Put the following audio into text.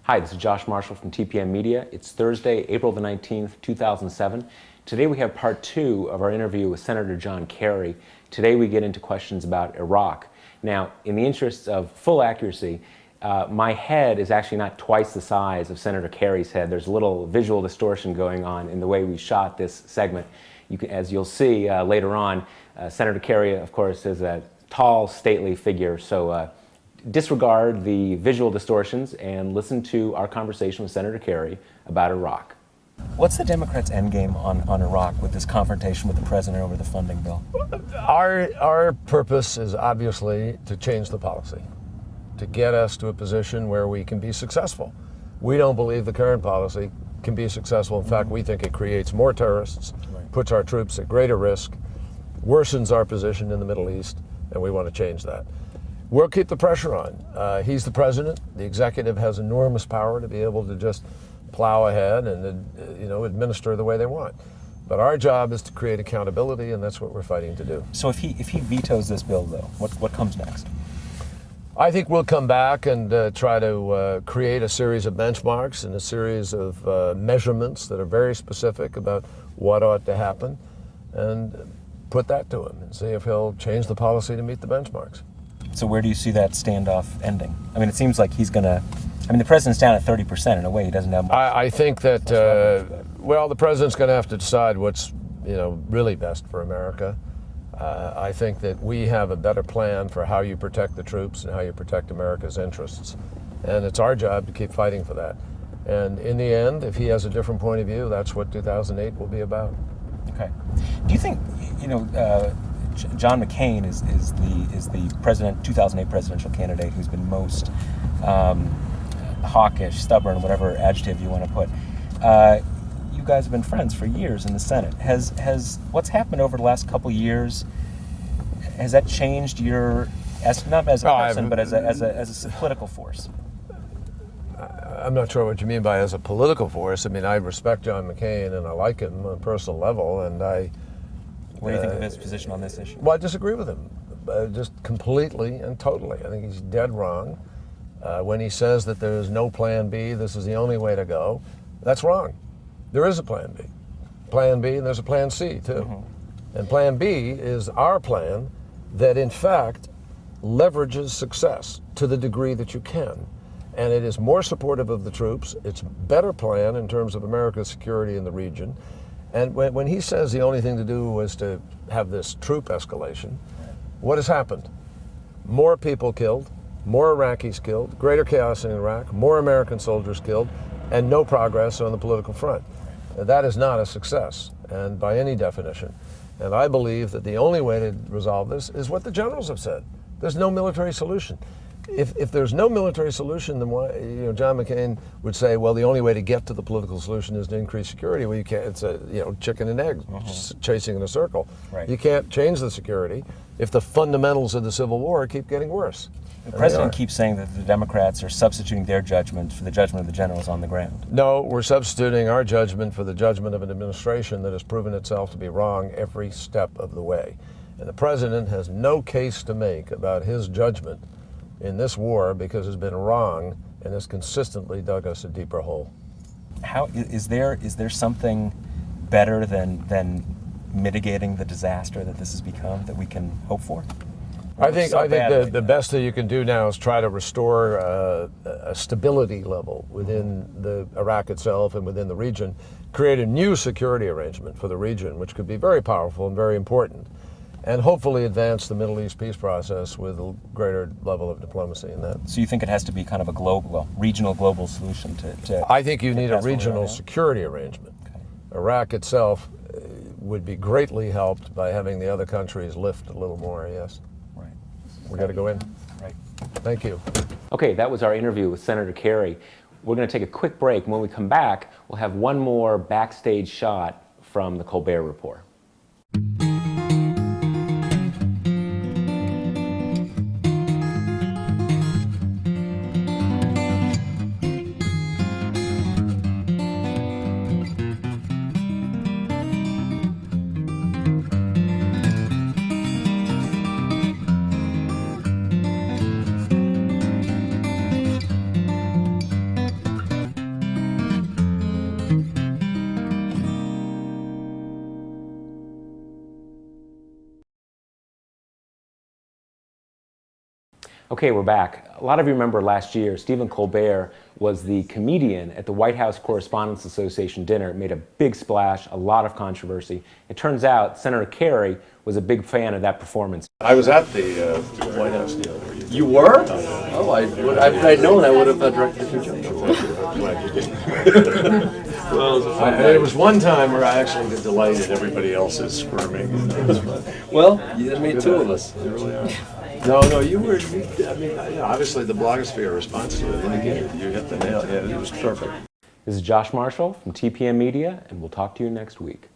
Hi, this is Josh Marshall from TPM Media. It's Thursday, April the 19th, 2007. Today we have part 2 of our interview with Senator John Kerry. Today we get into questions about Iraq. Now, in the interests of full accuracy, my head is actually not twice the size of Senator Kerry's head. There's a little visual distortion going on in the way we shot this segment. As you'll see later on, Senator Kerry, of course, is a tall, stately figure, so disregard the visual distortions and listen to our conversation with Senator Kerry about Iraq. What's the Democrats' endgame on Iraq with this confrontation with the president over the funding bill? Our purpose is obviously to change the policy, to get us to a position where we can be successful. We don't believe the current policy can be successful. In fact, we think it creates more terrorists, puts our troops at greater risk, worsens our position in the Middle East, and we want to change that. We'll keep the pressure on. He's the president. The executive has enormous power to be able to just plow ahead and administer the way they want. But our job is to create accountability, and that's what we're fighting to do. So if he vetoes this bill, though, what comes next? I think we'll come back and try to create a series of benchmarks and a series of measurements that are very specific about what ought to happen, and put that to him and see if he'll change the policy to meet the benchmarks. So where do you see that standoff ending? I mean, it seems like he's going to... I mean, the president's down at 30% in a way. He doesn't have much... I think that, well, the president's going to have to decide what's, really best for America. I think that we have a better plan for how you protect the troops and how you protect America's interests. And it's our job to keep fighting for that. And in the end, if he has a different point of view, that's what 2008 will be about. Okay. Do you think, John McCain is the 2008 presidential candidate who's been most hawkish, stubborn, whatever adjective you want to put. You guys have been friends for years in the Senate. Has what's happened over the last couple years, has that changed your, not as a person, but as a political force? I'm not sure what you mean by as a political force. I mean, I respect John McCain and I like him on a personal level, and what do you think of his position on this issue? Well, I disagree with him, just completely and totally. I think he's dead wrong. When he says that there is no plan B, this is the only way to go, that's wrong. There is a plan B. Plan B, and there's a plan C, too. Mm-hmm. And plan B is our plan that, in fact, leverages success to the degree that you can. And it is more supportive of the troops. It's a better plan in terms of America's security in the region. And when he says the only thing to do was to have this troop escalation, what has happened? More people killed, more Iraqis killed, greater chaos in Iraq, more American soldiers killed, and no progress on the political front. That is not a success, and by any definition. And I believe that the only way to resolve this is what the generals have said. There's no military solution. If there's no military solution, then why, John McCain would say, well, the only way to get to the political solution is to increase security. Well, you can't. It's a chicken and egg, chasing in a circle. Right. You can't change the security if the fundamentals of the Civil War keep getting worse. The president keeps saying that the Democrats are substituting their judgment for the judgment of the generals on the ground. No, we're substituting our judgment for the judgment of an administration that has proven itself to be wrong every step of the way. And the president has no case to make about his judgment in this war because it's been wrong and has consistently dug us a deeper hole. How is there something better than mitigating the disaster that this has become that we can hope for? I think the best that you can do now is try to restore a stability level within the Iraq itself and within the region, create a new security arrangement for the region, which could be very powerful and very important, and hopefully advance the Middle East peace process with a greater level of diplomacy in that. So you think it has to be kind of a regional global solution to I think you need a regional security arrangement. Okay. Iraq itself would be greatly helped by having the other countries lift a little more, yes. Right. We got to go in. Right. Thank you. Okay, that was our interview with Senator Kerry. We're going to take a quick break, and when we come back, we'll have one more backstage shot from the Colbert Report. Okay, we're back. A lot of you remember last year, Stephen Colbert was the comedian at the White House Correspondents Association dinner. It made a big splash, a lot of controversy. It turns out Senator Kerry was a big fan of that performance. I was at the White House deal. You were? Oh, if I'd known, I would have directed a few jokes. There was one time where I actually delighted everybody else's squirming. Well, you made two of us. No, you were. Obviously the blogosphere response to it indicated you hit the nail. Yeah, it was perfect. This is Josh Marshall from TPM Media, and we'll talk to you next week.